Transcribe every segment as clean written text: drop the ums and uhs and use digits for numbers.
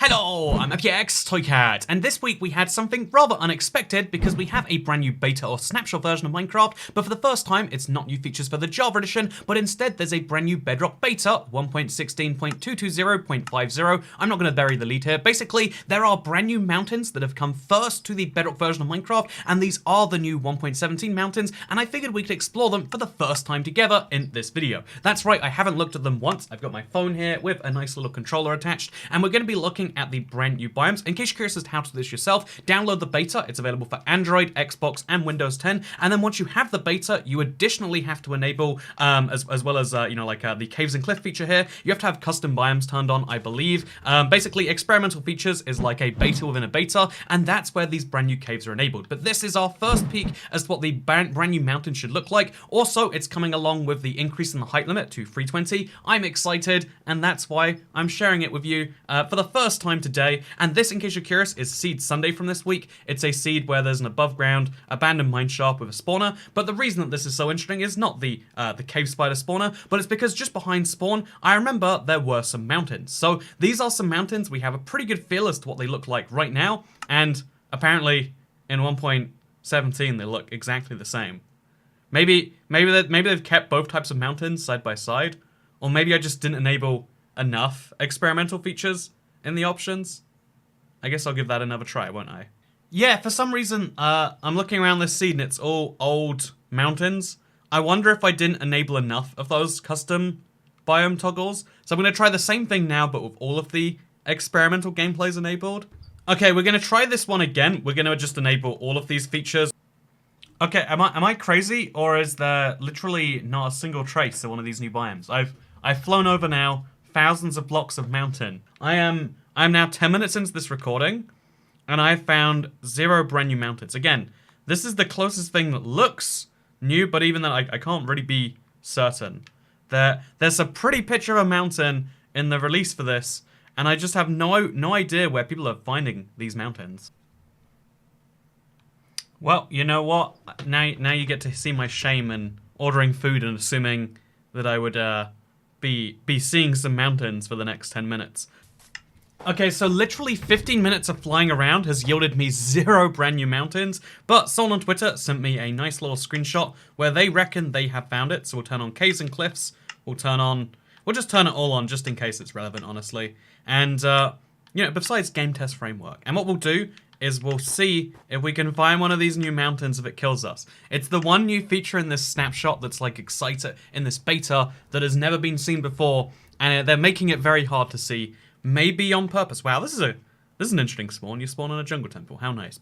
Hello, I'm FPX Toycat, and this week we had something rather unexpected because we have a brand new beta or snapshot version of Minecraft, but for the first time it's not new features for the Java edition, but instead there's a brand new Bedrock beta 1.16.220.50. I'm not going to bury the lead here. Basically, there are brand new mountains that have come first to the Bedrock version of Minecraft, and these are the new 1.17 mountains, and I figured we could explore them for the first time together in this video. That's right, I haven't looked at them once. I've got my phone here with a nice little controller attached, and we're going to be looking at the brand new biomes. In case you're curious as to how to do this yourself, download the beta. It's available for Android, Xbox, and Windows 10. And then once you have the beta, you additionally have to enable, as well as, the caves and cliff feature here, you have to have custom biomes turned on, I believe. Basically, experimental features is like a beta within a beta, and that's where these brand new caves are enabled. But this is our first peek as to what the brand new mountain should look like. Also, it's coming along with the increase in the height limit to 320. I'm excited, and that's why I'm sharing it with you for the first time today. And this, in case you're curious, is Seed Sunday from this week. It's a seed where there's an above ground abandoned mine shaft with a spawner. But the reason that this is so interesting is not the cave spider spawner, but it's because just behind spawn, I remember there were some mountains. So these are some mountains. We have a pretty good feel as to what they look like right now. And apparently in 1.17 they look exactly the same. Maybe they've kept both types of mountains side by side, or maybe I just didn't enable enough experimental features in the options. I guess I'll give that another try, won't I? Yeah, for some reason, I'm looking around this seed and it's all old mountains. I wonder if I didn't enable enough of those custom biome toggles. So I'm going to try the same thing now, but with all of the experimental gameplays enabled. Okay, we're going to try this one again. We're going to just enable all of these features. Okay, am I crazy, or is there literally not a single trace of one of these new biomes? I've flown over now thousands of blocks of mountain. I'm now 10 minutes into this recording, and I've found 0 brand new mountains. Again, this is the closest thing that looks new, but even then I can't really be certain. There's a pretty picture of a mountain in the release for this, and I just have no idea where people are finding these mountains. Well, you know what? Now you get to see my shame in ordering food and assuming that I would be seeing some mountains for the next 10 minutes. Okay, so literally 15 minutes of flying around has yielded me 0 brand new mountains, but someone on Twitter sent me a nice little screenshot where they reckon they have found it. So we'll turn on caves and cliffs. We'll just turn it all on just in case it's relevant, honestly. And, besides game test framework. And what we'll do is we'll see if we can find one of these new mountains if it kills us. It's the one new feature in this snapshot that's like exciting in this beta that has never been seen before, and they're making it very hard to see, maybe on purpose. Wow, this is an interesting spawn. You spawn in a jungle temple. How nice.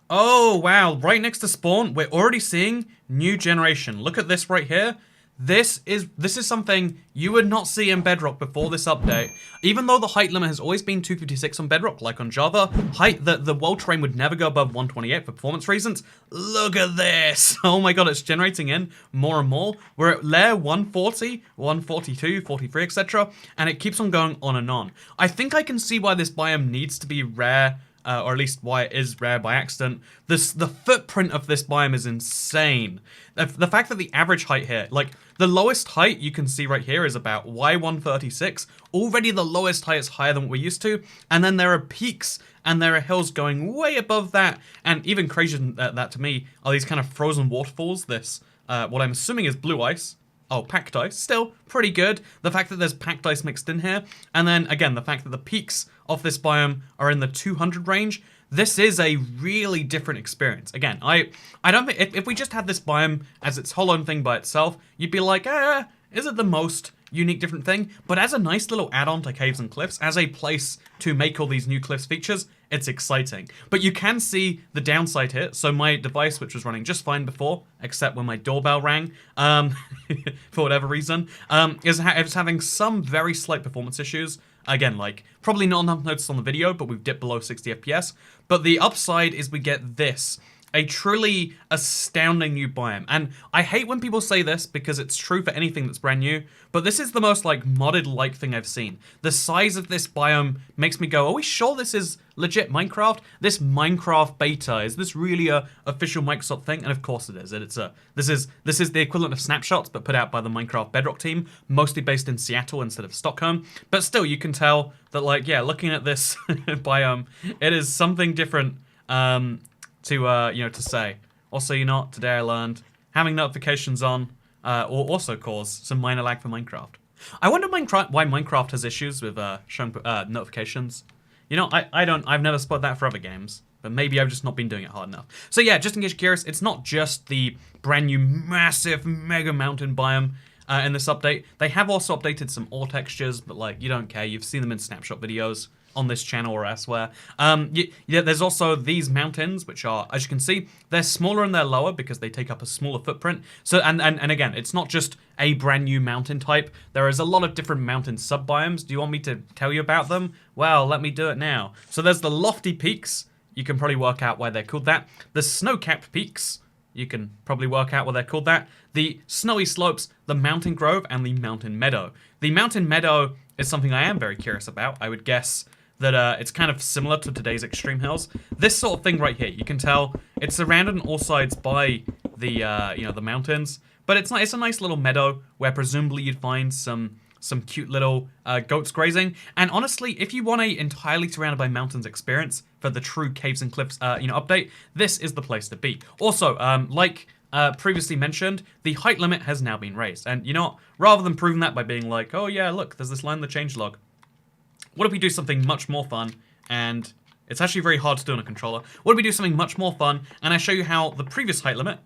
Oh wow, right next to spawn, we're already seeing new generation. Look at this right here. This is something you would not see in Bedrock before this update. Even though the height limit has always been 256 on Bedrock, like on Java, the world terrain would never go above 128 for performance reasons. Look at this! Oh my god, it's generating in more and more. We're at layer 140, 142, 43, etc. And it keeps on going on and on. I think I can see why this biome needs to be rare, or at least why it is rare by accident. The footprint of this biome is insane. The fact that the average height here, like the lowest height you can see right here is about Y136. Already the lowest height is higher than what we're used to. And then there are peaks and there are hills going way above that. And even crazier than that to me are these kind of frozen waterfalls. This, what I'm assuming is blue ice. Oh, packed ice, still pretty good. The fact that there's packed ice mixed in here. And then, again, the fact that the peaks of this biome are in the 200 range. This is a really different experience. Again, I don't think, if we just had this biome as its whole own thing by itself, you'd be like, is it the most unique different thing? But as a nice little add-on to caves and cliffs, as a place to make all these new cliffs features, it's exciting. But you can see the downside here. So my device, which was running just fine before, except when my doorbell rang, for whatever reason, is having some very slight performance issues. Again, like, probably not enough noticed on the video, but we've dipped below 60 FPS. But the upside is we get this. a truly astounding new biome. And I hate when people say this because it's true for anything that's brand new, but this is the most like modded-like thing I've seen. The size of this biome makes me go, are we sure this is legit Minecraft? This Minecraft beta, is this really a official Microsoft thing? And of course it is. This is the equivalent of snapshots, but put out by the Minecraft Bedrock team, mostly based in Seattle instead of Stockholm. But still, you can tell that, like, yeah, looking at this biome, it is something different to say. Also, today I learned having notifications on will also cause some minor lag for Minecraft. I wonder why Minecraft has issues with showing notifications. I've never spotted that for other games, but maybe I've just not been doing it hard enough. So yeah, just in case you're curious, it's not just the brand new massive mega mountain biome in this update. They have also updated some ore textures, but like, you don't care. You've seen them in snapshot videos on this channel or elsewhere. There's also these mountains, which are, as you can see, they're smaller and they're lower because they take up a smaller footprint. So, and again, it's not just a brand new mountain type. There is a lot of different mountain sub-biomes. Do you want me to tell you about them? Well, let me do it now. So there's the lofty peaks. You can probably work out why they're called that. The snow-capped peaks. You can probably work out why they're called that. The snowy slopes, the mountain grove, and the mountain meadow. The mountain meadow is something I am very curious about. I would guess that it's kind of similar to today's extreme hills. This sort of thing right here, you can tell it's surrounded on all sides by the the mountains, but it's a nice little meadow where presumably you'd find some cute little goats grazing. And honestly, if you want a entirely surrounded by mountains experience for the true caves and cliffs update, this is the place to be. Also, like previously mentioned, the height limit has now been raised. And rather than proving that by being like, oh yeah, look, there's this line in the changelog, what if we do something much more fun? And it's actually very hard to do on a controller. What if we do something much more fun and I show you how the previous height limit...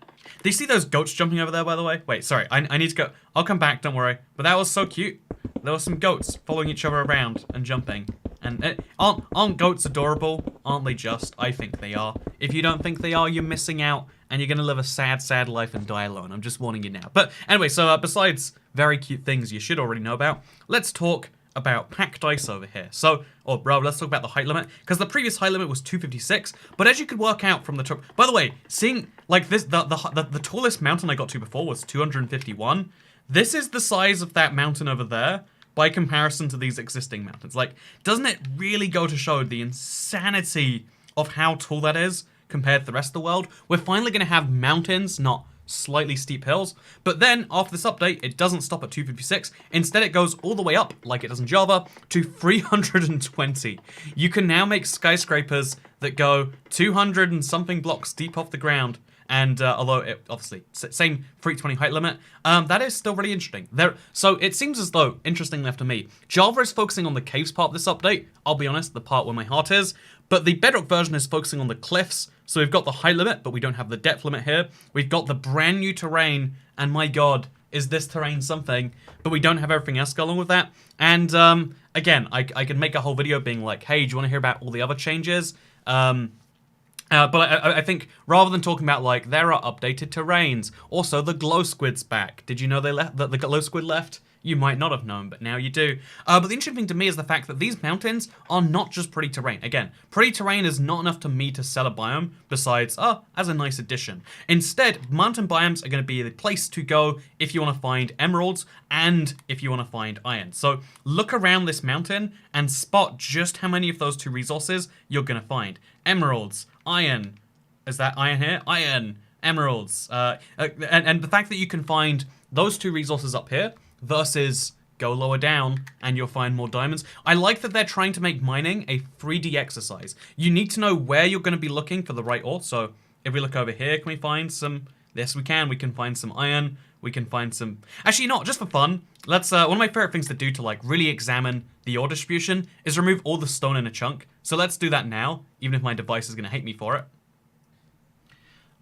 Do you see those goats jumping over there, by the way? Wait, sorry, I need to go. I'll come back, don't worry. But that was so cute. There were some goats following each other around and jumping. And aren't goats adorable? Aren't they just? I think they are. If you don't think they are, you're missing out. And you're going to live a sad, sad life and die alone. I'm just warning you now. But anyway, so besides very cute things you should already know about, let's talk about packed ice over here. So, or rather, let's talk about the height limit, because the previous height limit was 256, but as you could work out from the top, by the way, seeing like this, the tallest mountain I got to before was 251. This is the size of that mountain over there by comparison to these existing mountains. Like, doesn't it really go to show the insanity of how tall that is compared to the rest of the world? We're finally going to have mountains, not slightly steep hills, but then after this update it doesn't stop at 256. Instead it goes all the way up, like it does in Java, to 320. You can now make skyscrapers that go 200 and something blocks deep off the ground, and although it obviously same 320 height limit, that is still really interesting. So it seems as though, interesting enough to me, Java is focusing on the caves part of this update. I'll be honest, the part where my heart is. But the Bedrock version is focusing on the cliffs. So we've got the height limit, but we don't have the depth limit here. We've got the brand new terrain, and my god, is this terrain something? But we don't have everything else going along with that. And again, I could make a whole video being like, hey, do you want to hear about all the other changes? But I think rather than talking about like, there are updated terrains. Also, the glow squid's back. Did you know they left? The glow squid left? You might not have known, but now you do. But the interesting thing to me is the fact that these mountains are not just pretty terrain. Again, pretty terrain is not enough to me to sell a biome, besides, as a nice addition. Instead, mountain biomes are going to be the place to go if you want to find emeralds and if you want to find iron. So look around this mountain and spot just how many of those two resources you're going to find. Emeralds, iron. Is that iron here? Iron, emeralds. And the fact that you can find those two resources up here versus go lower down and you'll find more diamonds. I like that they're trying to make mining a 3D exercise. You need to know where you're going to be looking for the right ore. So if we look over here, can we find some... Yes, we can. We can find some iron. We can find some... Actually, not just for fun. Let's... one of my favorite things to do to like really examine the ore distribution is remove all the stone in a chunk. So let's do that now, even if my device is going to hate me for it.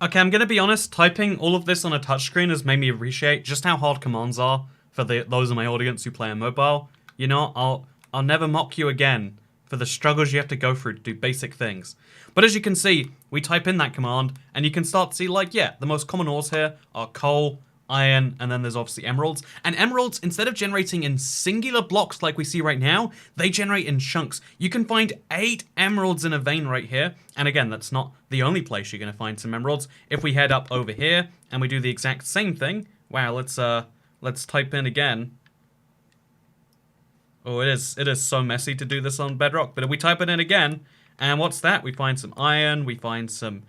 Okay, I'm going to be honest. Typing all of this on a touchscreen has made me appreciate just how hard commands are for those in my audience who play on mobile. I'll never mock you again for the struggles you have to go through to do basic things. But as you can see, we type in that command, and you can start to see, like, yeah, the most common ores here are coal, iron, and then there's obviously emeralds. And emeralds, instead of generating in singular blocks like we see right now, they generate in chunks. You can find 8 emeralds in a vein right here. And again, that's not the only place you're going to find some emeralds. If we head up over here and we do the exact same thing, wow, let's type in again. Oh, it is so messy to do this on Bedrock. But if we type it in again, and what's that? We find some iron, we find some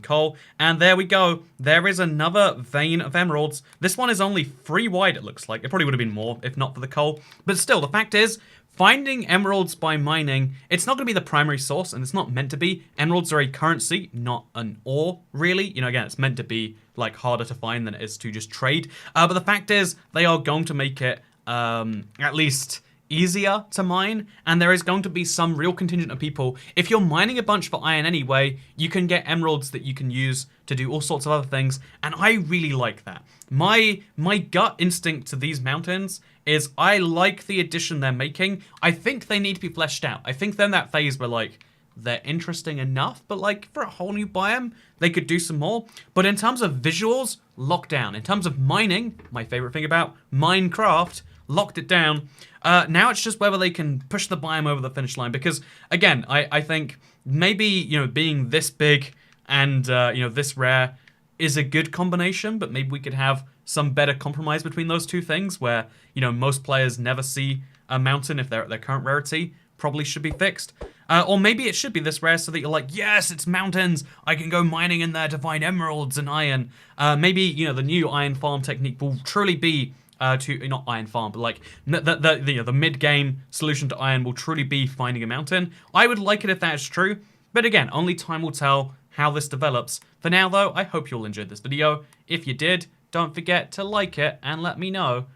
coal, and there we go. There is another vein of emeralds. This one is only 3 wide, it looks like. It probably would have been more if not for the coal. But still, the fact is, finding emeralds by mining, it's not going to be the primary source, and it's not meant to be. Emeralds are a currency, not an ore, really. You know, again, it's meant to be, like, harder to find than it is to just trade. But the fact is, they are going to make it, at least easier to mine, and there is going to be some real contingent of people. If you're mining a bunch for iron anyway, you can get emeralds that you can use to do all sorts of other things, and I really like that. My gut instinct to these mountains is I like the addition they're making. I think they need to be fleshed out. I think they're in that phase where, like, they're interesting enough, but, like, for a whole new biome, they could do some more. But in terms of visuals, locked down. In terms of mining, my favorite thing about Minecraft, locked it down. Now it's just whether they can push the biome over the finish line, because again, I think maybe, you know, being this big and you know, this rare is a good combination, but maybe we could have some better compromise between those two things where, you know, most players never see a mountain if they're at their current rarity. Probably should be fixed. Or maybe it should be this rare so that you're like, yes, it's mountains. I can go mining in there to find emeralds and iron. Maybe, you know, the new iron farm technique will truly be not iron farm, but like the mid-game solution to iron will truly be finding a mountain. I would like it if that is true, but again, only time will tell how this develops. For now though, I hope you all enjoyed this video. If you did, don't forget to like it and let me know.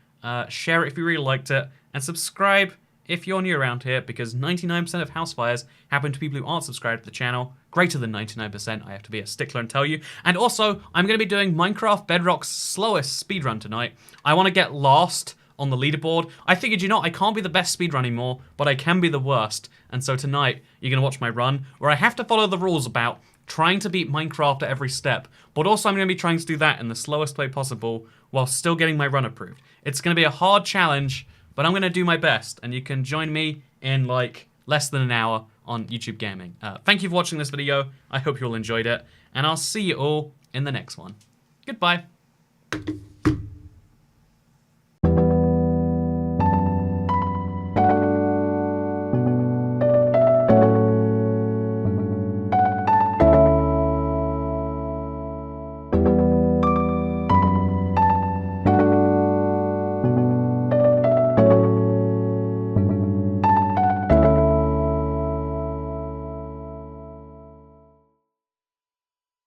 Share it if you really liked it, and subscribe if you're new around here, because 99% of house fires happen to people who aren't subscribed to the channel. Greater than 99%, I have to be a stickler and tell you. And also, I'm going to be doing Minecraft Bedrock's slowest speedrun tonight. I want to get last on the leaderboard. I figured, you know, I can't be the best speedrun anymore, but I can be the worst. And so tonight, you're going to watch my run, where I have to follow the rules about trying to beat Minecraft at every step, but also I'm going to be trying to do that in the slowest way possible, while still getting my run approved. It's going to be a hard challenge, but I'm going to do my best, and you can join me in, like, less than an hour on YouTube Gaming. Thank you for watching this video. I hope you all enjoyed it, and I'll see you all in the next one. Goodbye.